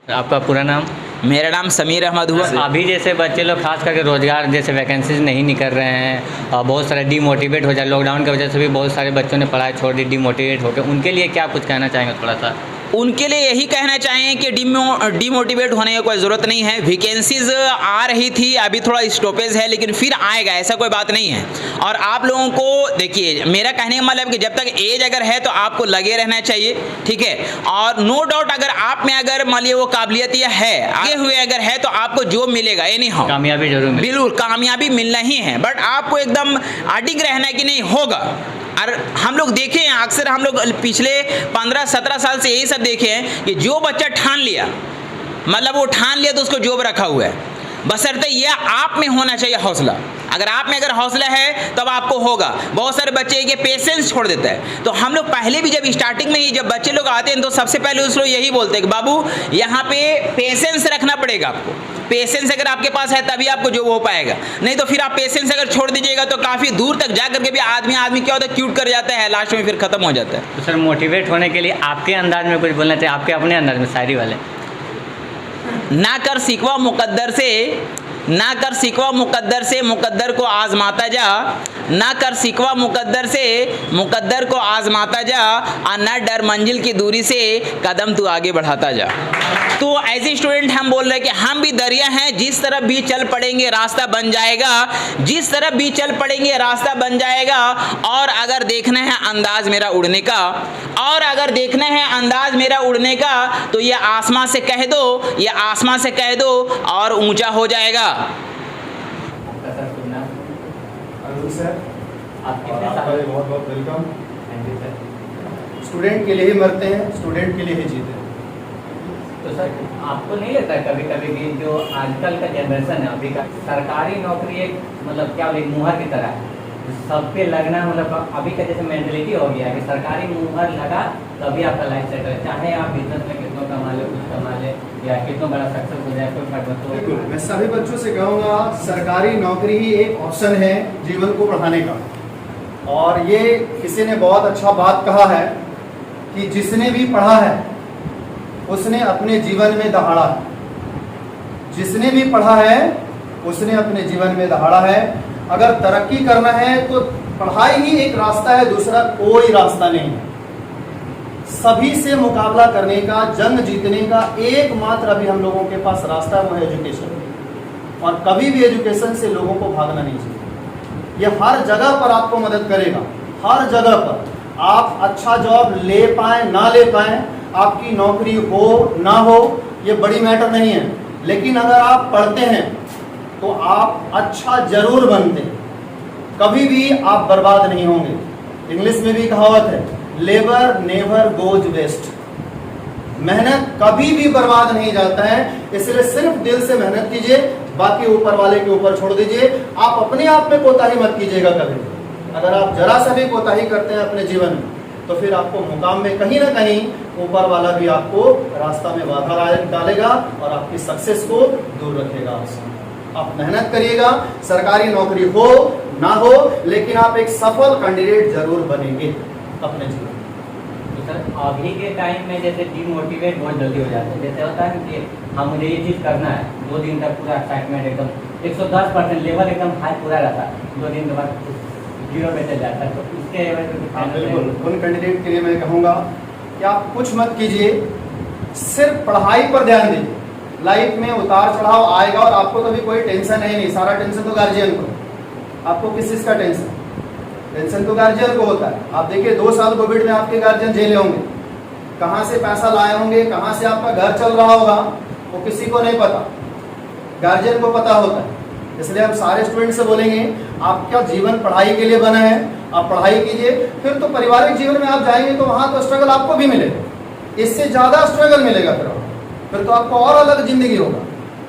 आपका पूरा नाम? मेरा नाम समीर अहमद हुआ। अभी जैसे बच्चे लोग खास करके रोज़गार जैसे वैकेंसीज नहीं निकल रहे हैं और बहुत सारे डीमोटिवेट हो जाए, लॉकडाउन की वजह से भी बहुत सारे बच्चों ने पढ़ाई छोड़ दी डीमोटिवेट होकर, उनके लिए क्या कुछ कहना चाहेंगे थोड़ा सा? उनके लिए यही कहना चाहें कि डीमोटिवेट होने की कोई ज़रूरत नहीं है। वैकेंसीज आ रही थी, अभी थोड़ा स्टॉपेज है, लेकिन फिर आएगा, ऐसा कोई बात नहीं है। और आप लोगों को देखिए, मेरा कहने का मतलब कि जब तक एज अगर है तो आपको लगे रहना चाहिए, ठीक है। और नो डाउट अगर आप में अगर मान लीजिए वो काबिलियत या है, आगे हुए अगर है तो आपको जॉब मिलेगा, एनी हाउ कामयाबी जरूर मिलेगी। बिल्कुल कामयाबी मिलना ही है, बट आपको एकदम अडिग रहना है कि नहीं होगा। और हम लोग देखे हैं, अक्सर हम लोग पिछले 15-17 साल से यही सब देखे हैं कि जो बच्चा ठान लिया, मतलब वो ठान लिया तो उसको जॉब रखा हुआ है। बशर्ते यह आप में होना चाहिए हौसला। अगर आप में अगर हौसला है तब आपको होगा। बहुत सारे बच्चे के पेशेंस छोड़ देता है। तो हम लोग पहले भी जब स्टार्टिंग में ही जब बच्चे लोग आते हैं तो सबसे पहले उस लोग यही बोलते हैं कि बाबू यहाँ पे पेशेंस रखना पड़ेगा आपको। पेशेंस अगर आपके पास है तभी आपको जो हो पाएगा, नहीं तो फिर आप पेशेंस अगर छोड़ दीजिएगा तो काफ़ी दूर तक जा करके भी आदमी क्या होता है, क्यूट कर जाता है, लास्ट में फिर खत्म हो जाता है। तो सर मोटिवेट होने के लिए आपके अंदाज में कुछ बोलना चाहिए, आपके अपने अंदाज में शायरी वाले? ना कर सिकवा मुकद्दर से, ना कर सिकवा मुकद्दर से, मुकद्दर को आजमाता जा। ना कर सिकवा मुकद्दर से, मुकद्दर को आजमाता जा। और ना डर मंजिल की दूरी से, कदम तू आगे बढ़ाता जा। तो ऐसे स्टूडेंट हम बोल रहे हैं कि हम भी दरिया हैं, जिस तरफ भी चल पड़ेंगे रास्ता बन जाएगा, जिस तरफ भी चल पड़ेंगे रास्ता बन जाएगा। और अगर देखना है अंदाज मेरा उड़ने का, और अगर देखना है अंदाज मेरा उड़ने का, तो ये आसमां से कह दो, ये आसमां से कह दो और ऊंचा हो जाएगा। आपका सर शुभ नाम? अरुण सर, आप और कितने आपका साल? भी बहुत बहुत welcome. Thank you sir. Student के लिए ही मरते हैं, स्टूडेंट के लिए ही जीते हैं। तो सर आपको नहीं लगता कभी कभी कि जो आजकल का जनरेशन है अभी का, सरकारी नौकरी एक मतलब क्या बोले मुहर की तरह है, सब पे लगना, मतलब अभी का जैसे मेंटलिटी हो गया है कि सरकारी मुहर लगा तभी आपका लाइफ सेट है, चाहे आप बिजनेस में कितना कमा ले, कुछ कमा ले या कितना बड़ा सक्सेस हो जाए, कोई फर्क नहीं। बिल्कुल, मैं सभी बच्चों से कहूँगा सरकारी नौकरी ही एक ऑप्शन है जीवन को बढ़ाने का। और ये किसी ने बहुत अच्छा बात कहा है कि जिसने भी पढ़ा है उसने अपने जीवन में दहाड़ा है। जिसने भी पढ़ा है उसने अपने जीवन में दहाड़ा है। अगर तरक्की करना है तो पढ़ाई ही एक रास्ता है, दूसरा कोई रास्ता नहीं है। सभी से मुकाबला करने का, जंग जीतने का एकमात्र अभी हम लोगों के पास रास्ता है, वो है एजुकेशन। और कभी भी एजुकेशन से लोगों को भागना नहीं चाहिए। ये हर जगह पर आपको मदद करेगा, हर जगह पर। आप अच्छा जॉब ले पाएं ना ले पाएं, आपकी नौकरी हो ना हो, ये बड़ी मैटर नहीं है। लेकिन अगर आप पढ़ते हैं तो आप अच्छा जरूर बनते हैं, कभी भी आप बर्बाद नहीं होंगे। इंग्लिश में भी कहावत है, लेबर नेवर गोज वेस्ट। मेहनत कभी भी बर्बाद नहीं जाता है, इसलिए सिर्फ दिल से मेहनत कीजिए, बाकी ऊपर वाले के ऊपर छोड़ दीजिए। आप अपने आप में कोताही मत कीजिएगा कभी। अगर आप जरा सा भी कोताही करते हैं अपने जीवन में तो फिर आपको मुकाम में कहीं ना कहीं ऊपर वाला भी आपको रास्ता में बाधा डालेगा और आपकी सक्सेस को दूर रखेगा आपसे। आप मेहनत करिएगा, सरकारी नौकरी हो ना हो, लेकिन आप एक सफल कैंडिडेट जरूर बनेंगे अपने जीवन में। तो सर अभी के टाइम में जैसे डीमोटिवेट बहुत जल्दी हो जाते हैं, जैसे होता है कि हाँ मुझे ये चीज़ करना है, 2 दिन तक पूरा एक्साइटमेंट एकदम 110% लेवल एकदम हाई पूरा रहता है, 2 दिन के बाद 0 पे चल जाता है। तो इसके बिल्कुल, उन कैंडिडेट के लिए मैं कहूँगा कि आप कुछ मत कीजिए, सिर्फ पढ़ाई पर ध्यान दीजिए। लाइफ में उतार चढ़ाव आएगा और आपको कभी कोई टेंशन है नहीं, सारा टेंशन तो गार्जियन को। आपको किस चीज़ का टेंशन? टेंशन तो गार्जियन को होता है। आप देखिए 2 साल कोविड में आपके गार्जियन झेले होंगे, कहाँ से पैसा लाए होंगे, कहाँ से आपका घर चल रहा होगा, वो किसी को नहीं पता, गार्जियन को पता होता है। इसलिए हम सारे स्टूडेंट से बोलेंगे, आपका जीवन पढ़ाई के लिए बना है, आप पढ़ाई कीजिए। फिर तो पारिवारिक जीवन में आप जाएंगे तो वहाँ तो स्ट्रगल आपको भी मिलेगा, इससे ज़्यादा स्ट्रगल मिलेगा। फिर तो आपको और अलग जिंदगी होगा।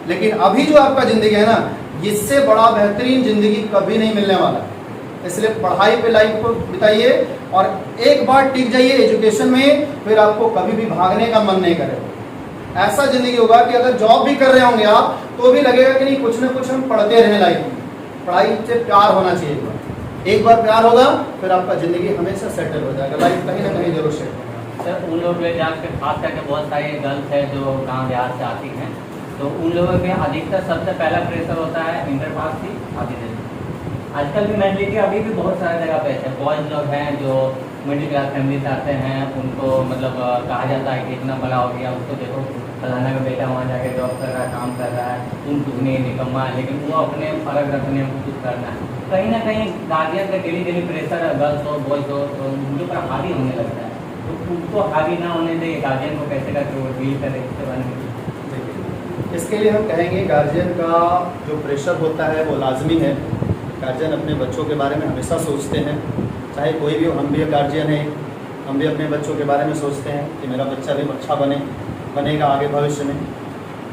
लेकिन अभी जो आपका जिंदगी है ना, इससे बड़ा बेहतरीन जिंदगी कभी नहीं मिलने वाला। इसलिए पढ़ाई पे लाइफ को बिताइए और एक बार टिक जाइए एजुकेशन में, फिर आपको कभी भी भागने का मन नहीं करेगा। ऐसा जिंदगी होगा कि अगर जॉब भी कर रहे होंगे आप तो भी लगेगा कि नहीं कुछ ना कुछ हम पढ़ते रहें लाइफ में। पढ़ाई से प्यार होना चाहिए। एक बार प्यार होगा फिर आपका जिंदगी हमेशा सेटल हो जाएगा, लाइफ कहीं ना कहीं जरूर सेटल होगा। सर उन लोगों के लिए जहाँ पे खास करके बहुत सारे गर्ल्स हैं जो गांव देहात से आती हैं, तो उन लोगों के अधिकतर सबसे पहला प्रेशर होता है इंटर पास की आदि दिन। आजकल की मेंटलिटी अभी भी बहुत सारी जगह पे है। बॉयज़ लोग हैं जो मिडिल क्लास फैमिली से आते हैं, उनको मतलब कहा जाता है कि इतना बड़ा हो गया, उसको देखो फलाना का बेटा वहाँ जाके जॉब कर रहा है, काम कर रहा है, तुम कुछ नहीं निकम्मा है, लेकिन वो अपने फर्क रखने में कुछ करना है। कहीं ना कहीं गार्जियन का डेली प्रेशर गर्ल्स हो बॉयज़ हो तो उनके ऊपर हावी होने लगता है। तो उनको हावी ना होने से गार्जियन को कैसे करके वो डील करे, इसके बारे में। इसके लिए हम कहेंगे गार्जियन का जो प्रेशर होता है वो लाजमी है। गार्जियन अपने बच्चों के बारे में हमेशा सोचते हैं, चाहे कोई भी हो। हम भी गार्जियन हैं, हम भी अपने बच्चों के बारे में सोचते हैं कि मेरा बच्चा भी अच्छा बनेगा आगे भविष्य में।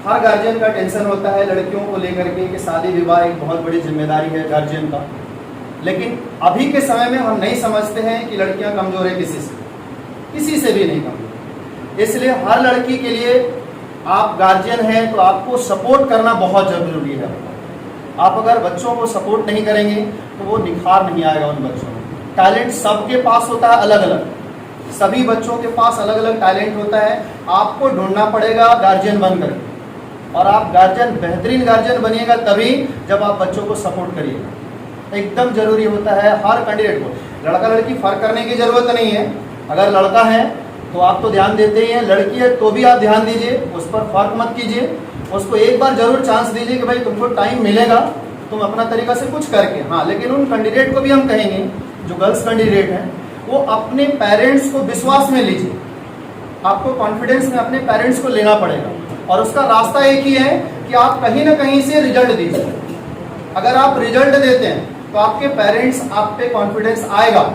हर गार्जियन का टेंशन होता है लड़कियों को लेकर के कि शादी विवाह एक बहुत बड़ी जिम्मेदारी है गार्जियन का। लेकिन अभी के समय में हम नहीं समझते हैं कि लड़कियां कमज़ोर है किसी से भी नहीं कमज़ोर। इसलिए हर लड़की के लिए आप गार्जियन हैं तो आपको सपोर्ट करना बहुत ज़रूरी है। आप अगर बच्चों को सपोर्ट नहीं करेंगे तो वो निखार नहीं आएगा उन बच्चों में। टैलेंट सबके पास होता है अलग अलग, सभी बच्चों के पास अलग अलग टैलेंट होता है। आपको ढूंढना पड़ेगा गार्जियन बनकर, और आप गार्जियन बेहतरीन गार्जियन बनिएगा तभी जब आप बच्चों को सपोर्ट करिएगा। एकदम जरूरी होता है हर कैंडिडेट को। लड़का लड़की फर्क करने की जरूरत नहीं है। अगर लड़का है तो आप तो ध्यान देते ही हैं, लड़की है तो भी आप ध्यान दीजिए, उस पर फर्क मत कीजिए। उसको एक बार जरूर चांस दीजिए कि भाई तुमको टाइम मिलेगा, तुम अपना तरीका से कुछ करके। हाँ, लेकिन उन कैंडिडेट को भी हम कहेंगे जो गर्ल्स कैंडिडेट हैं वो अपने पेरेंट्स को विश्वास में लीजिए। आपको कॉन्फिडेंस में अपने पेरेंट्स को लेना पड़ेगा, और उसका रास्ता एक ही है कि आप कहीं ना कहीं से रिजल्ट दीजिए। अगर आप रिजल्ट देते हैं तो आपके पेरेंट्स आप पे कॉन्फिडेंस आएगा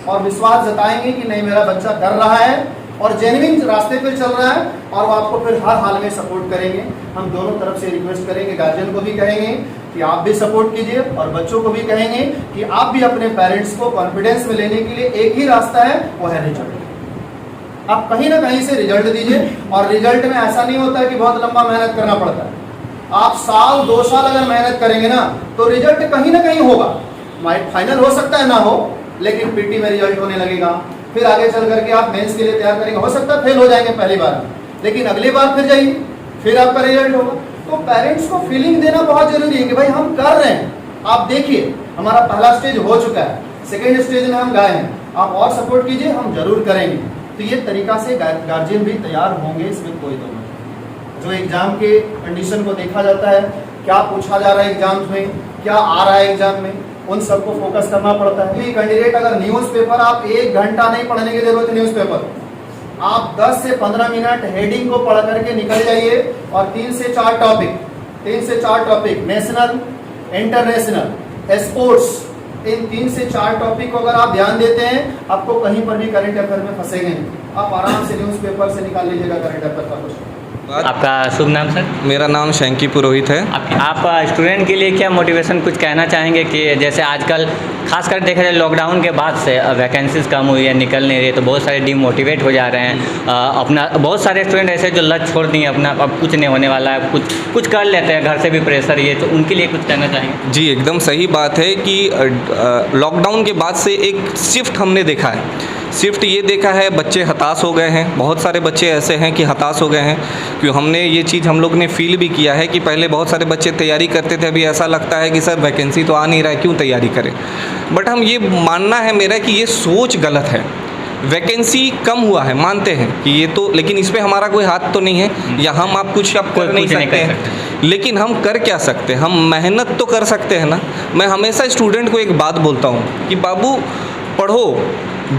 और विश्वास जताएंगे कि नहीं मेरा बच्चा कर रहा है और जेन्युइन रास्ते पे चल रहा है, और वो आपको फिर हर हाल में सपोर्ट करेंगे। हम दोनों तरफ से रिक्वेस्ट करेंगे, गार्जियन को भी कहेंगे कि आप भी सपोर्ट कीजिए, और बच्चों को भी कहेंगे कि आप भी अपने पेरेंट्स को कॉन्फिडेंस में लेने के लिए एक ही रास्ता है, वो है रिजल्ट। आप कहीं ना कहीं से रिजल्ट दीजिए, और रिजल्ट में ऐसा नहीं होता है कि बहुत लंबा मेहनत करना पड़ता है। आप साल 2 साल अगर मेहनत करेंगे ना तो रिजल्ट कहीं ना कहीं होगा। फाइनल हो सकता है ना हो, लेकिन पीटी में रिजल्ट होने लगेगा। फिर आगे चल करके आप मेंस के लिए तैयार करेंगे, हो सकता है फेल हो जाएंगे पहली बार, लेकिन अगली बार फिर जाइए, फिर आपका रिजल्ट होगा। तो पेरेंट्स को फीलिंग देना बहुत जरूरी है कि भाई हम कर रहे हैं, आप देखिए हमारा पहला स्टेज हो चुका है, सेकेंड स्टेज में हम गए हैं, आप और सपोर्ट कीजिए, हम जरूर करेंगे। तो ये तरीका से गार्जियन भी तैयार होंगे, इसमें कोई दो नहीं। जो एग्जाम के कंडीशन को देखा जाता है, क्या पूछा जा रहा है एग्जाम में, क्या आ रहा है एग्जाम में, उन सबको फोकस करना पड़ता है। कैंडिडेट अगर न्यूज़पेपर आप 1 घंटा नहीं पढ़ने की जरूरत है, न्यूज़पेपर आप 10 से 15 मिनट हेडिंग को पढ़ करके निकल जाइए, और 3 से 4 टॉपिक नेशनल, इंटरनेशनल, स्पोर्ट्स, इन 3 से 4 टॉपिक को अगर आप ध्यान देते हैं, आपको कहीं पर भी करंट अफेयर में फंसेंगे नहीं। आप आराम से न्यूज़पेपर से निकाल लीजिएगा करंट अफेयर का क्वेश्चन। आपका शुभ नाम सर? मेरा नाम शंकी पुरोहित है। आप स्टूडेंट के लिए क्या मोटिवेशन कुछ कहना चाहेंगे कि जैसे आजकल खासकर देखा जाए लॉकडाउन के बाद से वैकेंसीज कम हुई है, निकल नहीं रही, तो बहुत सारे डिमोटिवेट हो जा रहे हैं। अपना बहुत सारे स्टूडेंट ऐसे जो लक्ष्य छोड़ दिए अपना, अब कुछ नहीं होने वाला है, कुछ कर लेते हैं, घर से भी प्रेशर ये, तो उनके लिए कुछ कहना चाहेंगे? जी एकदम सही बात है कि लॉकडाउन के बाद से एक शिफ्ट हमने देखा है। शिफ्ट ये देखा है, बच्चे हताश हो गए हैं। बहुत सारे बच्चे ऐसे हैं कि हताश हो गए हैं, क्योंकि हमने ये चीज़ हम लोग ने फील भी किया है कि पहले बहुत सारे बच्चे तैयारी करते थे, अभी ऐसा लगता है कि सर वैकेंसी तो आ नहीं रहा है, क्यों तैयारी करें। बट हम ये मानना है मेरा कि ये सोच गलत है। वैकेंसी कम हुआ है, मानते हैं कि ये तो, लेकिन इस पर हमारा कोई हाथ तो नहीं है, या हम आप कुछ अब कर नहीं सकते हैं। लेकिन हम कर क्या सकते हैं, हम मेहनत तो कर सकते हैं ना। मैं हमेशा स्टूडेंट को एक बात बोलता हूँ कि बाबू पढ़ो,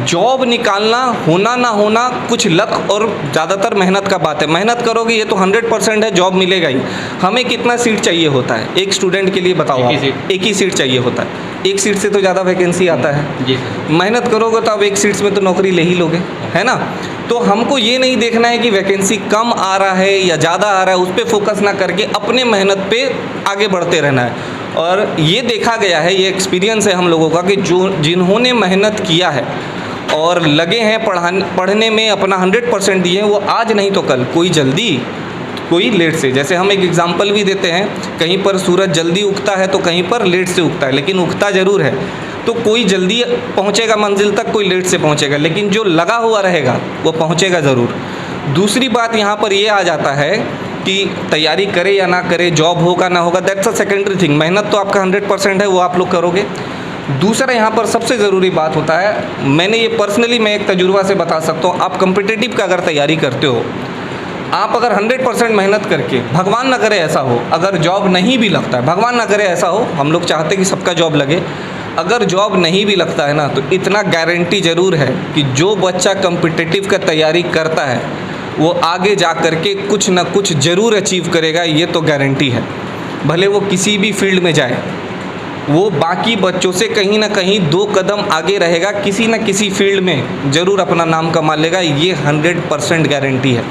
जॉब निकालना होना ना होना कुछ लक और ज़्यादातर मेहनत का बात है। मेहनत करोगे ये तो 100% है, जॉब मिलेगा ही। हमें कितना सीट चाहिए होता है एक स्टूडेंट के लिए, बताओ? एक ही सीट चाहिए होता है। एक सीट से तो ज़्यादा वैकेंसी आता है जी। मेहनत करोगे तो आप एक सीट में तो नौकरी ले ही लोगे, है ना। तो हमको ये नहीं देखना है कि वैकेंसी कम आ रहा है या ज़्यादा आ रहा है, उस पर फोकस ना करके अपने मेहनत पे आगे बढ़ते रहना है। और ये देखा गया है, ये एक्सपीरियंस है हम लोगों का कि जिन्होंने मेहनत किया है और लगे हैं पढ़ने में, अपना 100% दिए हैं, वो आज नहीं तो कल, कोई जल्दी कोई लेट से। जैसे हम एक एग्जांपल भी देते हैं, कहीं पर सूरज जल्दी उगता है तो कहीं पर लेट से उगता है, लेकिन उगता ज़रूर है। तो कोई जल्दी पहुंचेगा मंजिल तक, कोई लेट से पहुंचेगा, लेकिन जो लगा हुआ रहेगा वो पहुंचेगा ज़रूर। दूसरी बात यहाँ पर ये आ जाता है कि तैयारी करे या ना करे, जॉब होगा ना होगा, दैट्स अ सेकेंडरी थिंग। मेहनत तो आपका 100% है, वो आप लोग करोगे। दूसरा यहाँ पर सबसे ज़रूरी बात होता है, मैंने ये पर्सनली मैं एक तजुर्बा से बता सकता हूँ, आप कम्पिटिटिव का अगर तैयारी करते हो, आप अगर 100% मेहनत करके, भगवान ना करे ऐसा हो, अगर जॉब नहीं भी लगता है, भगवान ना करे ऐसा हो, हम लोग चाहते कि सबका जॉब लगे, अगर जॉब नहीं भी लगता है ना, तो इतना गारंटी ज़रूर है कि जो बच्चा कम्पिटिटिव का तैयारी करता है वो आगे जा कर के कुछ ना कुछ ज़रूर अचीव करेगा, ये तो गारंटी है। भले वो किसी भी फील्ड में जाए, वो बाकी बच्चों से कहीं ना कहीं 2 कदम आगे रहेगा, किसी न किसी फील्ड में ज़रूर अपना नाम कमा लेगा, ये 100% गारंटी है।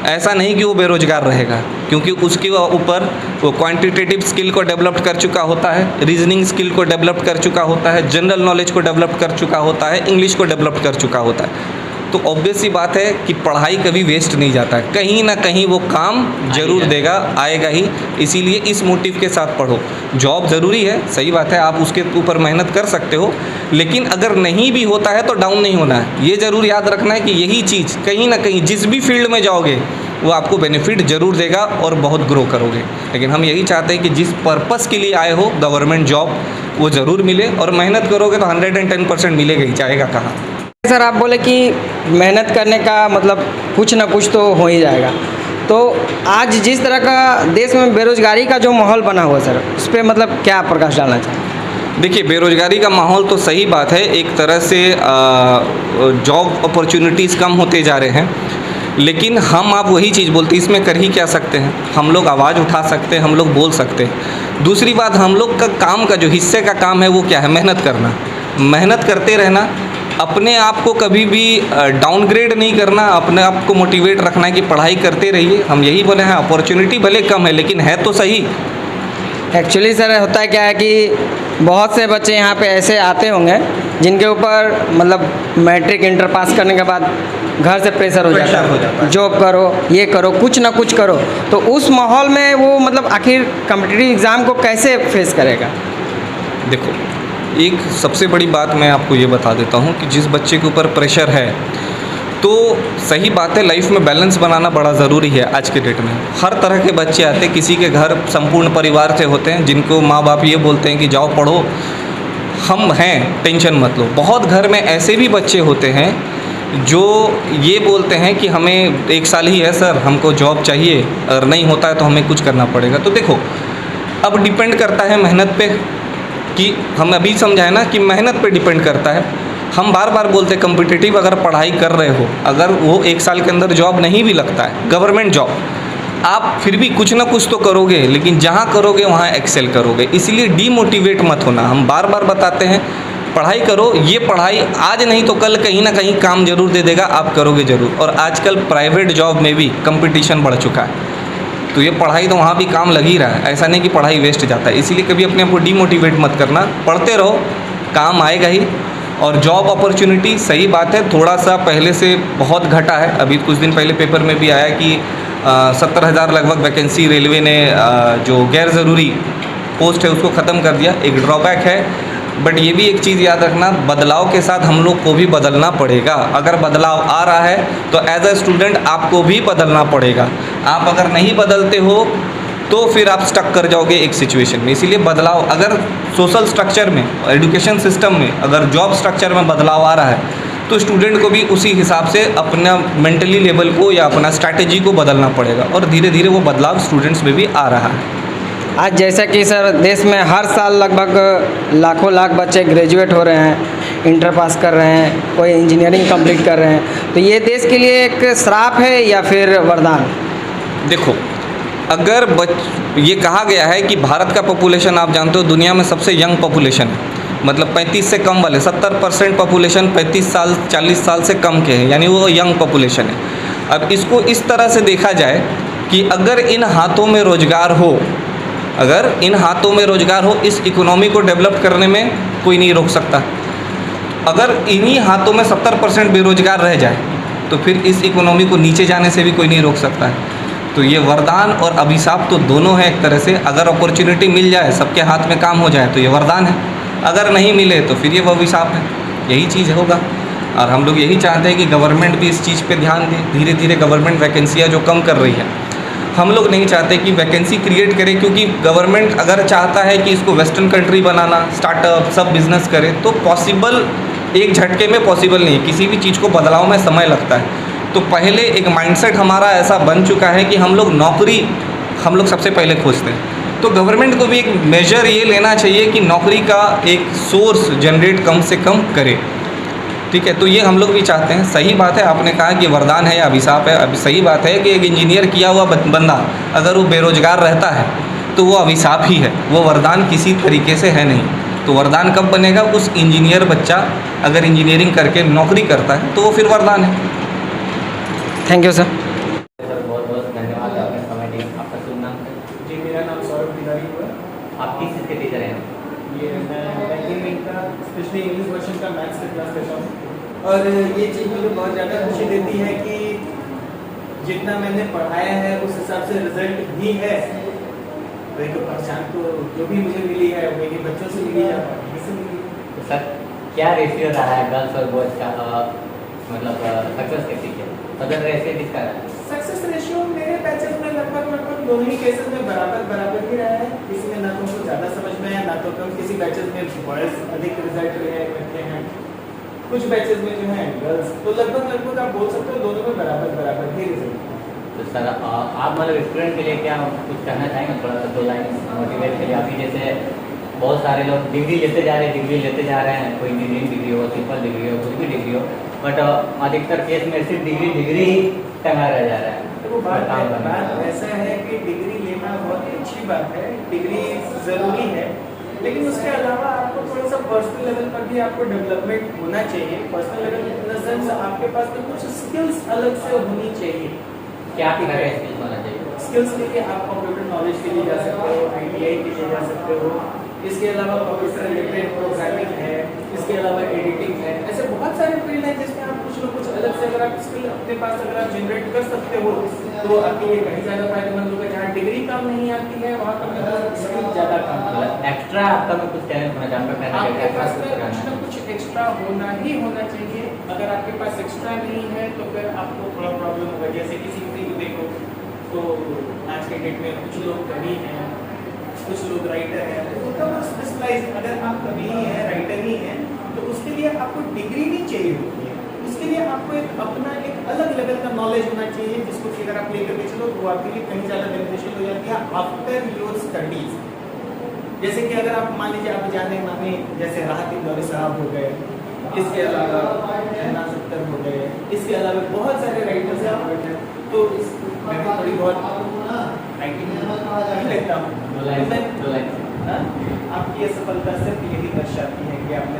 ऐसा नहीं कि वो बेरोज़गार रहेगा, क्योंकि उसके ऊपर वो क्वांटिटेटिव स्किल को डेवलप कर चुका होता है, रीजनिंग स्किल को डेवलप कर चुका होता है, जनरल नॉलेज को डेवलप कर चुका होता है, इंग्लिश को डेवलप कर चुका होता है। तो ऑब्वियस सी बात है कि पढ़ाई कभी वेस्ट नहीं जाता है, कहीं ना कहीं वो काम ज़रूर देगा, आएगा ही। इसीलिए इस मोटिव के साथ पढ़ो। जॉब ज़रूरी है, सही बात है, आप उसके ऊपर मेहनत कर सकते हो, लेकिन अगर नहीं भी होता है तो डाउन नहीं होना है। ये ज़रूर याद रखना है कि यही चीज़ कहीं ना कहीं जिस भी फील्ड में जाओगे वो आपको बेनिफिट ज़रूर देगा और बहुत ग्रो करोगे। लेकिन हम यही चाहते हैं कि जिस पर्पस के लिए आए हो, गवर्नमेंट जॉब वो ज़रूर मिले, और मेहनत करोगे तो 110% मिलेगा ही, जाएगा कहाँ। सर आप बोले कि मेहनत करने का मतलब कुछ ना कुछ तो हो ही जाएगा, तो आज जिस तरह का देश में बेरोजगारी का जो माहौल बना हुआ सर, उस पर मतलब क्या प्रकाश डालना चाहिए? देखिए, बेरोजगारी का माहौल तो सही बात है, एक तरह से जॉब अपॉर्चुनिटीज़ कम होते जा रहे हैं, लेकिन हम आप वही चीज़ बोलते हैं, इसमें कर ही क्या सकते हैं। हम लोग आवाज़ उठा सकते हैं, हम लोग बोल सकते हैं। दूसरी बात, हम लोग का काम का जो हिस्से का काम है वो क्या है? मेहनत करना, मेहनत करते रहना, अपने आप को कभी भी डाउनग्रेड नहीं करना, अपने आप को मोटिवेट रखना है कि पढ़ाई करते रहिए। हम यही बोले हैं, अपॉर्चुनिटी भले कम है लेकिन है तो सही। एक्चुअली सर होता क्या है कि बहुत से बच्चे यहाँ पे ऐसे आते होंगे जिनके ऊपर मतलब मैट्रिक इंटर पास करने के बाद घर से प्रेशर हो जाता है, जॉब करो, ये करो, कुछ ना कुछ करो, तो उस माहौल में वो मतलब आखिर कॉम्पिटिटिव एग्ज़ाम को कैसे फेस करेगा? देखो, एक सबसे बड़ी बात मैं आपको ये बता देता हूँ कि जिस बच्चे के ऊपर प्रेशर है, तो सही बात है, लाइफ में बैलेंस बनाना बड़ा ज़रूरी है। आज के डेट में हर तरह के बच्चे आते हैं, किसी के घर संपूर्ण परिवार से होते हैं जिनको माँ बाप ये बोलते हैं कि जाओ पढ़ो, हम हैं, टेंशन मत लो। बहुत घर में ऐसे भी बच्चे होते हैं जो ये बोलते हैं कि हमें 1 साल ही है सर, हमको जॉब चाहिए, अगर नहीं होता है तो हमें कुछ करना पड़ेगा। तो देखो, अब डिपेंड करता है मेहनत पे, कि हम अभी समझाए ना कि मेहनत पे डिपेंड करता है। हम बार बार बोलते हैं कम्पिटिटिव अगर पढ़ाई कर रहे हो, अगर वो 1 साल के अंदर जॉब नहीं भी लगता है, गवर्नमेंट जॉब, आप फिर भी कुछ ना कुछ तो करोगे, लेकिन जहाँ करोगे वहाँ एक्सेल करोगे। इसलिए डीमोटिवेट मत होना। हम बार बार बताते हैं पढ़ाई करो, ये पढ़ाई आज नहीं तो कल कहीं ना कहीं काम जरूर दे देगा, आप करोगे ज़रूर। और आजकल प्राइवेट जॉब में भी कंपटीशन बढ़ चुका है, तो ये पढ़ाई तो वहाँ भी काम लग ही रहा है। ऐसा नहीं कि पढ़ाई वेस्ट जाता है, इसीलिए कभी अपने आप को डीमोटिवेट मत करना, पढ़ते रहो, काम आएगा ही। और जॉब अपॉर्चुनिटी, सही बात है, थोड़ा सा पहले से बहुत घटा है। अभी कुछ दिन पहले पेपर में भी आया कि 70,000 लगभग वैकेंसी रेलवे ने जो गैर ज़रूरी पोस्ट है उसको ख़त्म कर दिया, एक ड्रॉबैक है। बट ये भी एक चीज़ याद रखना, बदलाव के साथ हम लोग को भी बदलना पड़ेगा। अगर बदलाव आ रहा है तो एज अ स्टूडेंट आपको भी बदलना पड़ेगा। आप अगर नहीं बदलते हो तो फिर आप स्टक कर जाओगे एक सिचुएशन में। इसीलिए बदलाव, अगर सोशल स्ट्रक्चर में, एजुकेशन सिस्टम में, अगर जॉब स्ट्रक्चर में बदलाव आ रहा है तो स्टूडेंट को भी उसी हिसाब से अपना मेंटली लेवल को या अपना स्ट्रैटेजी को बदलना पड़ेगा, और धीरे धीरे वो बदलाव स्टूडेंट्स में भी आ रहा है। आज जैसा कि सर देश में हर साल लगभग लाखों लाख बच्चे ग्रेजुएट हो रहे हैं, इंटर पास कर रहे हैं, कोई इंजीनियरिंग कंप्लीट कर रहे हैं, तो ये देश के लिए एक श्राप है या फिर वरदान? देखो, अगर ये कहा गया है कि भारत का पॉपुलेशन आप जानते हो दुनिया में सबसे यंग पॉपुलेशन है, मतलब 35 से कम वाले 70% पॉपुलेशन 35 साल 40 साल से कम के हैं, यानी वो यंग पॉपुलेशन है। अब इसको इस तरह से देखा जाए कि अगर इन हाथों में रोजगार हो, अगर इन हाथों में रोजगार हो, इस इकोनॉमी को डेवलप करने में कोई नहीं रोक सकता। अगर इन्हीं हाथों में 70% बेरोजगार रह जाए तो फिर इस इकोनॉमी को नीचे जाने से भी कोई नहीं रोक सकता है। तो ये वरदान और अभिशाप तो दोनों है एक तरह से। अगर अपॉर्चुनिटी मिल जाए, सबके हाथ में काम हो जाए तो ये वरदान है, अगर नहीं मिले तो फिर ये वो अभिशाप है, यही चीज़ होगा। और हम लोग यही चाहते हैं कि गवर्नमेंट भी इस चीज़ पे ध्यान दे। धीरे धीरे गवर्नमेंट वैकेंसियाँ जो कम कर रही है, हम लोग नहीं चाहते कि वैकेंसी क्रिएट करे, क्योंकि गवर्नमेंट अगर चाहता है कि इसको वेस्टर्न कंट्री बनाना, स्टार्टअप सब बिजनेस करे, तो पॉसिबल एक झटके में पॉसिबल नहीं है। किसी भी चीज़ को बदलाव में समय लगता है। तो पहले एक माइंडसेट हमारा ऐसा बन चुका है कि हम लोग नौकरी हम लोग सबसे पहले खोजते हैं। तो गवर्नमेंट को भी एक मेजर ये लेना चाहिए कि नौकरी का एक सोर्स जनरेट कम से कम करे, ठीक है। तो ये हम लोग भी चाहते हैं। सही बात है, आपने कहा कि वरदान है या अभिशाप है। अभी सही बात है कि एक इंजीनियर किया हुआ बंदा अगर वो बेरोजगार रहता है तो वो अभिशाप ही है, वो वरदान किसी तरीके से है नहीं। तो वरदान कब बनेगा? उस इंजीनियर बच्चा अगर इंजीनियरिंग करके नौकरी करता है तो वो फिर वरदान है। Thank you sir. सर बहुत बहुत धन्यवाद आपने समय दिया। आपका शुभ नाम है? जी, मेरा नाम सौरभ तिवारी हुआ। आप किस चीज़ के टीचर हैं? ये मैं बैंकिंग का स्पेशली इंग्लिश वर्जन का मैथ्स का क्लास लेता हूँ। और ये चीज़ मुझे बहुत ज़्यादा खुशी देती है कि जितना मैंने पढ़ाया है उस हिसाब से रिजल्ट भी है। वही तो पहचान तो जो भी मुझे मिली है वही बच्चों से मिली है, पढ़ने से मिली है। तो सर क्या रेशियो रहा है गर्ल्स और बॉयज़ का, मतलब सक्सेस के पीछे अदर रेशियो किसका रहा है? सक्सेस रेशियो मेरे बैचेस में लगभग दोनों ही केसेस में बराबर ही रहा है। किसी में ना तो उनको ज़्यादा समझ में है ना तो कम। किसी बैचेस में बॉयज़ अधिक रिजल्ट करते हैं, कुछ बैचेस में जो है गर्ल्स। तो लगभग आप बोल सकते हो दोनों में बराबर ही रिजल्ट। तो सर आप मतलब स्टूडेंट के लिए क्या कुछ कहना चाहेंगे? थोड़ा सा 2 लाइन मोटिवेट के लिए। अभी जैसे बहुत सारे लोग डिग्री लेते जा रहे हैं, कोई इंजीनियरिंग डिग्री हो, सिंपल डिग्री हो, कुछ भी डिग्री हो, बट अधिकतर केस में सिर्फ डिग्री ही टंगा रह जा रहा है। तो बात ऐसा है कि डिग्री लेना बहुत ही अच्छी बात है, डिग्री ज़रूरी है, लेकिन उसके अलावा आपको थोड़ा सा पर्सनल लेवल पर भी आपको डेवलपमेंट होना चाहिए। Personal level in the sense आपके पास में कुछ स्किल्स अलग से होनी चाहिए। क्या तरह का स्किल्स होना चाहिए? स्किल्स के लिए आप कंप्यूटर नॉलेज के लिए जा सकते हो, ITI के लिए जा सकते हो। इसके अलावा कंप्यूटर रिलेटेड प्रोग्रामिंग है, इसके अलावा एडिटिंग है। ऐसे बहुत सारे फील्ड हैं जिसमें आप कुछ न कुछ अलग से अगर आप स्किल अपने पास अगर आप जनरेट कर सकते हो तो आपके लिए कहीं ज़्यादा फायदेमंद होगा। जहाँ डिग्री काम नहीं आती है वहाँ पर स्किल ज़्यादा काम होगा। एक्स्ट्रा आपका में कुछ टैलेंट होना चाहिए, आपके पास में कुछ न कुछ एक्स्ट्रा होना चाहिए। अगर आपके पास एक्स्ट्रा नहीं है तो फिर आपको थोड़ा प्रॉब्लम होगा। जैसे किसी को देखो तो आज के डेट में कुछ लोग कवि हैं, कुछ लोग राइटर हैं। तो स्पेशलाइज अगर आप कवि हैं, राइटर ही हैं, तो उसके लिए आपको डिग्री नहीं चाहिए होती है। उसके लिए आपको एक अपना एक अलग लेवल का नॉलेज होना चाहिए, जिसको कि अगर आप लेकर के चलो तो आपके लिए कहीं ज़्यादा बेनिफिशियल हो जाती है आफ्टर योर स्टडीज। जैसे कि अगर आप मान लीजिए आप जाने माने जैसे राहत इंदौरी साहब हो गए, इसके अलावा ना सत्तर हो गए, इसके अलावा बहुत सारे राइटर्स हैं। तो मैं भी थोड़ी बहुत राइटिंग लेता हूँ। आपकी असफलता सिर्फ यही दर्शाती है कि आपने